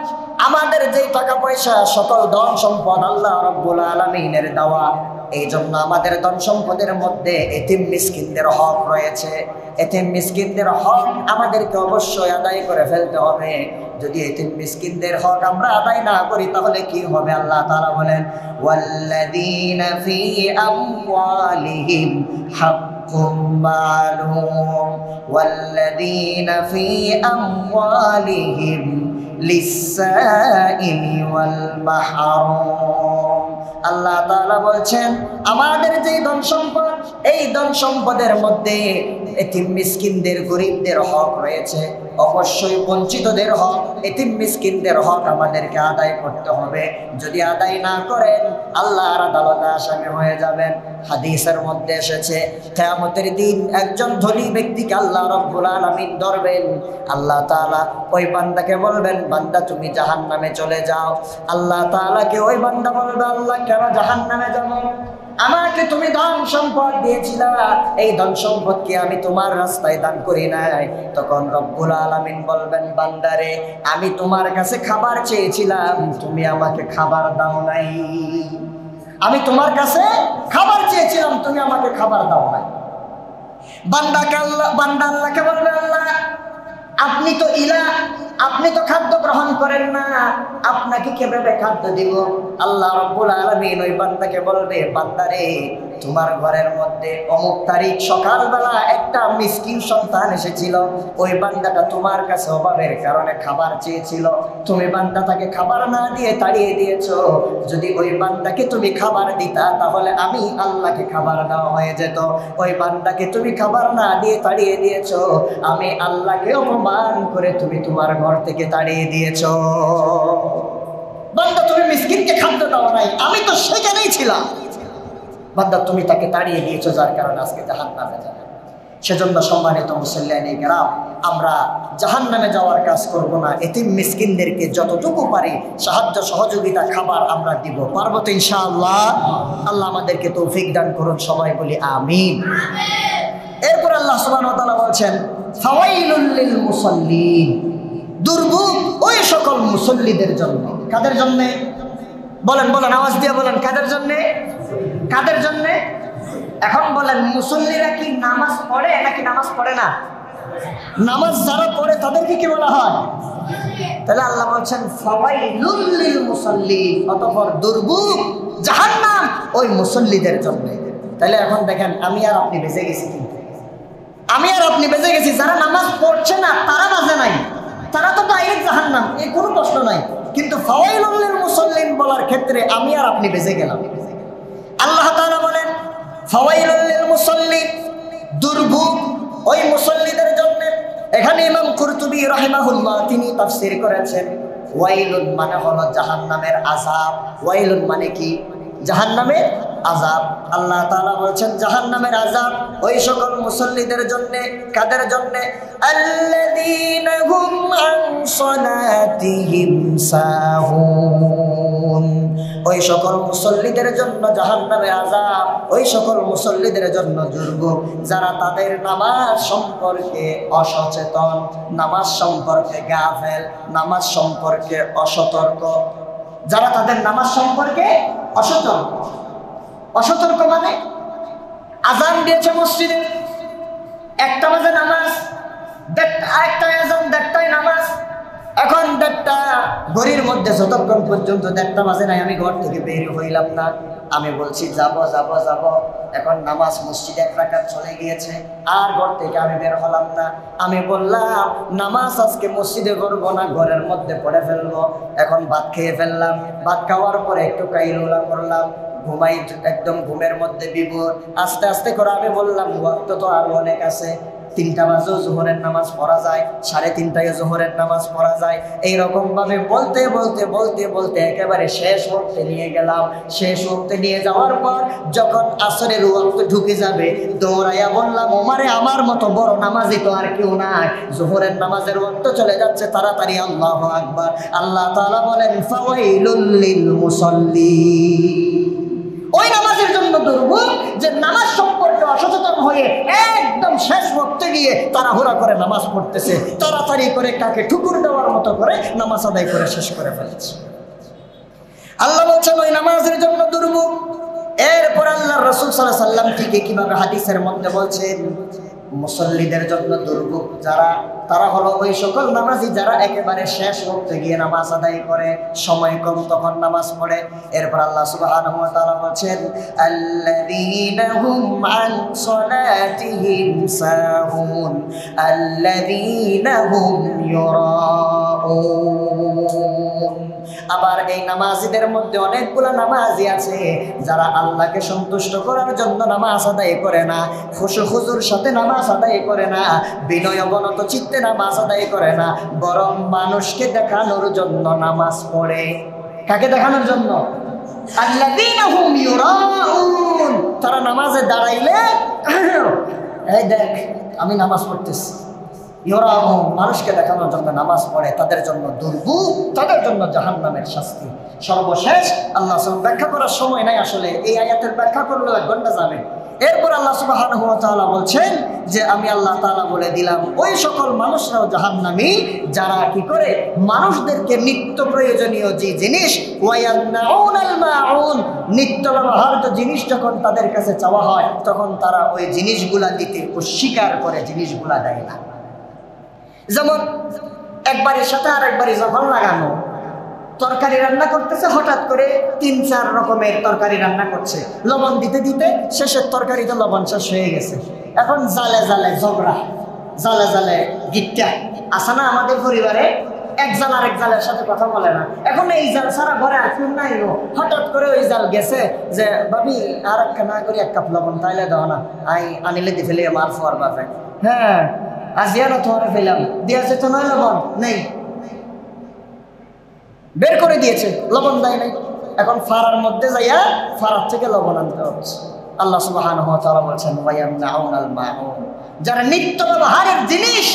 আমাদের যে টাকা পয়সা, সকল ধন সম্পদ আল্লাহ রাব্বুল আলামিনের দেওয়া। এই জন্য আমাদের ধন সম্পদের মধ্যে এতিম মিসকিনদের হক রয়েছে। এতিম মিসকিনদের হক আমাদেরকে অবশ্যই আদায় করে ফেলতে হবে। যদি এতিম মিসকিনদের হক আমরা আদায় না করি তাহলে কি হবে? আল্লাহ তাআলা বলেন, ওয়াল্লাযীনা ফী আমওয়ালিহিম হাক্কুম মা'লুম ওয়াল্লাযীনা ফী আমওয়ালিহিম লিস-সাইলি ওয়াল মাহরুম। আল্লাহ তাআলা বলছেন, আমাদের যে ধন সম্পদ, এই ধন সম্পদের মধ্যে এতিম মিসকিনদের, গরিবদের হক রয়েছে। অবশ্যই বঞ্চিতদের হক, এতিম মিসকিনদের হক আমাদেরকে আদায় করতে হবে। যদি আদায় না করেন আল্লাহর আদালতে আসামি হয়ে যাবেন। হাদিসের মধ্যে এসেছে, কিয়ামতের দিন একজন ধনী ব্যক্তিকে আল্লাহ রাব্বুল আলামিন ধরবেন। আল্লাহ তাআলা ওই বান্দাকে বলবেন, বান্দা তুমি জাহান্নামে চলে যাও। আল্লাহ তাআলাকে ওই বান্দা বলবে, আল্লাহ কেন জাহান্নামে যাব? আমাকে তুমি ধন সম্পদ দিয়েছিলা, এই ধন সম্পদকে আমি তোমার রাস্তায় দান করি নাই। তখন রব্বুল আলামিন বলবেন, বান্দারে আমি তোমার কাছে খাবার চেয়েছিলাম, তুমি আমাকে খাবার দাও নাই। আমি তোমার কাছে খাবার চেয়েছিলাম, তুমি আমাকে খাবার দাও নাই। বান্দা আল্লাহকে বলবে, আল্লাহ আপনি তো ইলাহ, আপনি তো খাদ্য গ্রহণ করেন না, আপনাকে কিভাবে খাদ্য দিব? আল্লাহ রাব্বুল আলামিন ওই বান্দাকে বলবে, বান্দারে তোমার ঘরের মধ্যে অমুক তারিখ সকালবেলা একটা মিসকিন সন্তান এসেছিল। ওই বান্দাটা তোমার কাছে অভাবের কারণে খাবার চেয়েছিল, তুমি বান্দাটাকে খাবার না দিয়ে তাড়িয়ে দিয়েছো। যদি ওই বান্দাকে তুমি খাবার দিতা তাহলে আমি আল্লাহকে খাবার দেওয়া হয়ে যেত। ওই বান্দাকে তুমি খাবার না দিয়ে তাড়িয়ে দিয়েছো, আমি আল্লাহকে অপমান করে তুমি তোমার ঘর থেকে তাড়িয়ে দিয়েছো। বান্দা তুমি মিসকিনকে খাদ্য দাও নাই, আমি তো সেখানেই ছিলাম। বান্দা তুমি তাকে তাড়িয়ে দিয়েছো, যার কারণে আজকে জাহান্নামে যাবে। সেজন্য সম্মানিত মুসল্লিয়ানে কেরাম, আমরা জাহান্নামে যাওয়ার কাজ করব না। এতিম মিসকিনদেরকে যতটুকু পারি সাহায্য সহযোগিতা, খাবার আমরা দিব। পারবো তো ইনশাআল্লাহ? আল্লাহ আমাদেরকে তৌফিক দান করুন, সবাই বলি আমিন। এরপর আল্লাহ সুবহানাহু ওয়া তাআলা বলছেন, ফাওয়াইলুল লিল মুসাল্লিন, দুর্ভোগ ওই সকল মুসল্লিদের জন্য। কাদের জন্য? বলেন বলেন, আওয়াজ দিয়ে বলেন, কাদের জন্য? কাদের জন্য? এখন বলেন, মুসল্লিরা কি নামাজ পড়ে নাকি নামাজ পড়ে না? নামাজ যারা পড়ে তাদেরকে কি বলা হয়? তাহলে আল্লাহ বলছেন ফাওয়াইলুল লিল মুসাল্লিন, অতঃপর দুর্ভোগ জাহান্নাম ওই মুসল্লিদের জন্য। তাহলে এখন দেখেন, আমি আর আপনি বেঁচে গেছি, কিন্তু আমি আর আপনি বেঁচে গেছি। যারা নামাজ পড়ছে না তারা বাজে নাই, তারা তো ডাইরেক্ট জাহান্নাম, এই কোনো প্রশ্ন নাই। কিন্তু ফাওয়াইলুল লিল মুসাল্লিন বলার ক্ষেত্রে আমি আর আপনি বেঁচে গেলাম। আল্লাহ তাআলা বলেন ফাওয়াইলুল লিল মুসাল্লিন, দুর্ভোগ ওই মুসল্লিদের জন্য। এখানে ইমাম কুরতুবী রাহিমাহুল্লাহ তিনি তাফসীর করেছেন, ওয়াইলুন মানে হলো জাহান্নামের আযাব। ওয়াইলুন মানে কি? জাহান্নামের আযাব। আল্লাহ তাআলা বলছেন জাহান্নামের আযাব ওই সকল মুসল্লিদের জন্য। কাদের জন্য? আল্লাযীনা হুম আন সালাতিহিম সাহুন, ওই সকল মুসল্লিদের জন্য জাহান্নামের আযাব। ওই সকল মুসল্লিদের জন্য দুর্ভোগ যারা তাদের নামাজ সম্পর্কে অসচেতন, নামাজ সম্পর্কে গাফেল, নামাজ সম্পর্কে অসতর্ক। যারা তাদের নামাজ সম্পর্কে অসতর্ক। অসতর্ক মানে আজান দিয়েছে মসজিদে, 1টা বাজে নামাজ, আরেকটা আজান, 1টায় নামাজ, এখন 1:30 ঘড়ির মধ্যে যতক্ষণ পর্যন্ত 1:30 বাজে নাই আমি ঘর থেকে বের হইলাম না। আমি বলছি যাব। এখন নামাজ মসজিদে 1 রাকাত চলে গিয়েছে, আর ঘর থেকে আমি বের হলাম না। আমি বললাম নামাজ আজকে মসজিদে করবো না, ঘরের মধ্যে পড়ে ফেলবো। এখন ভাত খেয়ে ফেললাম, ভাত খাওয়ার পরে একটু কাইলুলা করলাম, ঘুমাই, একদম ঘুমের মধ্যে বিভোর। আস্তে আস্তে করে আমি বললাম ওয়াক্ত তো আরো অনেক আছে, 3টা বাজেও জোহরের নামাজ পড়া যায়, 3:30টায় জোহরের নামাজ পড়া যায়। এইরকম ভাবে বলতে একেবারে শেষ ওয়াক্তে নিয়ে গেলাম। শেষ ওয়াক্তে নিয়ে যাওয়ার পর যখন আসরের ওয়াক্ত ঢুকে যাবে, দৌড়াইয়া বললাম ওমারে আমার মতো বড় নামাজি তো আর কেউ নাই, জোহরের নামাজের ওয়াক্ত চলে যাচ্ছে, তাড়াতাড়ি আল্লাহু আকবার। আল্লাহ তাআলা বলেন ফাওয়াইলুল লিল মুসাল্লিন। ওই নামাজের জন্য দুর্ভোগ যে নামাজ সম্পর্কে অসচেতন হয়ে একদম শেষ ওয়াক্তে গিয়ে তাড়াহুড়া করে নামাজ পড়তেছে, তাড়াতাড়ি করে কাকে ঠুকুর দেওয়ার মতো করে নামাজ আদায় করে শেষ করে ফেলেছে। আল্লাহ বলছেন ওই নামাজের জন্য দুর্ভোগ। এরপর আল্লাহর রাসূল সাল্লাল্লাহু আলাইহি ওয়াসাল্লাম থেকে কিভাবে হাদিসের মধ্যে বলছেন মুসল্লিদের জন্য দুর্ভোগ যারা, তারা হলো ওই সকল নামাজি যারা একেবারে শেষ ওয়াক্তে গিয়ে নামাজ আদায় করে, সময় কম তখন নামাজ পড়ে। এরপর আল্লাহ সুবহানাহু ওয়া তাআলা বলেন আল্লাযীনা হুম আন সালাতিহিম সাহুন আল্লাযীনা হুম ইউরাউন। আবার এই নামাজিদের মধ্যে অনেকগুলো নামাজি আছে যারা আল্লাহকে সন্তুষ্ট করার জন্য নামাজ আদায় করে না, খুশু-খুজুর সাথে নামাজ আদায় করে না, বিনয় অবনত চিত্তে নামাজ আদায় করে না, বরং মানুষকে দেখানোর জন্য নামাজ পড়ে। কাকে দেখানোর জন্য? আল্লাযীনা হুম ইউরাউন। তারা নামাজে দাঁড়াইলে এই দেখ আমি নামাজ পড়তেছি, ইউরাউন মানুষকে দেখানোর জন্য নামাজ পড়ে, তাদের জন্য দুর্ভোগ, তাদের জন্য জাহান্নামের শাস্তি। সর্বশেষ আল্লাহ ব্যাখ্যা করার সময় নাই, আসলে এই আয়াতের ব্যাখ্যা করলে 1 ঘন্টা যাবে। এরপর আল্লাহ সুবহানাহু ওয়া তাআলা বলছেন যে আমি আল্লাহ তাআলা বলে দিলাম ওই সকল মানুষরাও জাহান্নামী যারা কি করে মানুষদেরকে নিত্য প্রয়োজনীয় যে জিনিস ওয়ায়ামনাউনাল মাউন, নিত্য ব্যবহার্য জিনিস যখন তাদের কাছে চাওয়া হয় তখন তারা ওই জিনিসগুলা দিতে অস্বীকার করে, জিনিসগুলা দেয় না। যেমন একবারের সাথে আরেকবারে যখন লাগানো, তরকারি রান্না করতেছে, হঠাৎ করে 3-4 রকমের তরকারি রান্না করছে, লবণ দিতে দিতে শেষের তরকারিতে লবণ শেষ হয়ে গেছে। এখন জালে জালে ঝগড়া, জালে জালে গিট্টা আসে না আমাদের পরিবারে, এক জাল আরেক জালের সাথে কথা বলে না। এখন এই জাল সারা ঘরে আর কেউ নাই, হঠাৎ করে ওই জাল গেছে যে ভাবি আর একটা না করে 1 কাপ লবণ তাইলে দাও না, আনিলে দি ফেলে মার ফোয়ার বাপে। হ্যাঁ আজিয়া না তোমার ফেলাম দিয়েছে তো নয়, লবণ নেই, বের করে দিয়েছে, লবণ দেয় নাই। এখন ফারার মধ্যে যাইয়া ফারার থেকে লবণ আনতে হচ্ছে। আল্লাহ সুবহানাহু ওয়া তাআলা বলেছেন ওয়ায়ামনাউনাল মাউন, যারা নিত্য ব্যবহারের জিনিস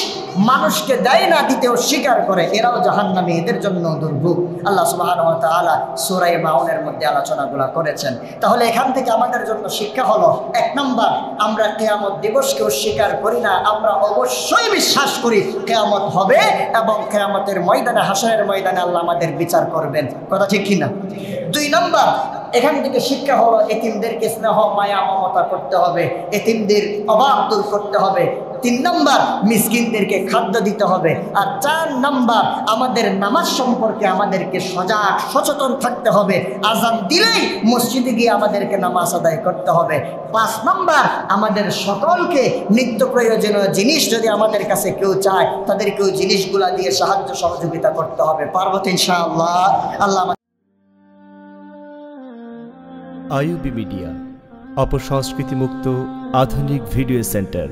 মানুষকে দেয় না, দিতে অস্বীকার করে, এরাও জাহান্নামী, এদের জন্য দুর্ভোগ। আল্লাহ সুবহানাহু ওয়া তাআলা সূরা মাউনের মধ্যে আলোচনাগুলো করেছেন। তাহলে এখান থেকে আমাদের জন্য শিক্ষা হলো 1 নম্বর, আমরা কিয়ামত দিবসকে অস্বীকার করি না, আমরা অবশ্যই বিশ্বাস করি কিয়ামত হবে এবং কিয়ামতের ময়দানে, হাসরের ময়দানে আল্লাহ আমাদের বিচার করবেন। কথা ঠিক কিনা? 2 নম্বর, এখান থেকে শিক্ষা হলো এতিমদেরকে স্নেহ মায়া মমতা করতে হবে, এতিমদের অভাব দূর করতে হবে। 3 নম্বর, মিসকিনদেরকে খাদ্য দিতে হবে। আর 4 নম্বর, আমাদের নামাজ সম্পর্কে আমাদেরকে সজাগ সচেতন থাকতে হবে। আজান দিলেই মসজিদে গিয়ে আমাদেরকে নামাজ আদায় করতে হবে। 5 নম্বর, আমাদের সকলকে নিত্য প্রয়োজনীয় জিনিস যদি আমাদের কাছে কেউ চায় তাদেরকে ওই জিনিসগুলা দিয়ে সাহায্য সহযোগিতা করতে হবে। পারবো তো ইনশাআল্লাহ? আল্লাহ। আইইউবি মিডিয়া, অপসংস্কৃতি মুক্ত আধুনিক ভিডিও সেন্টার।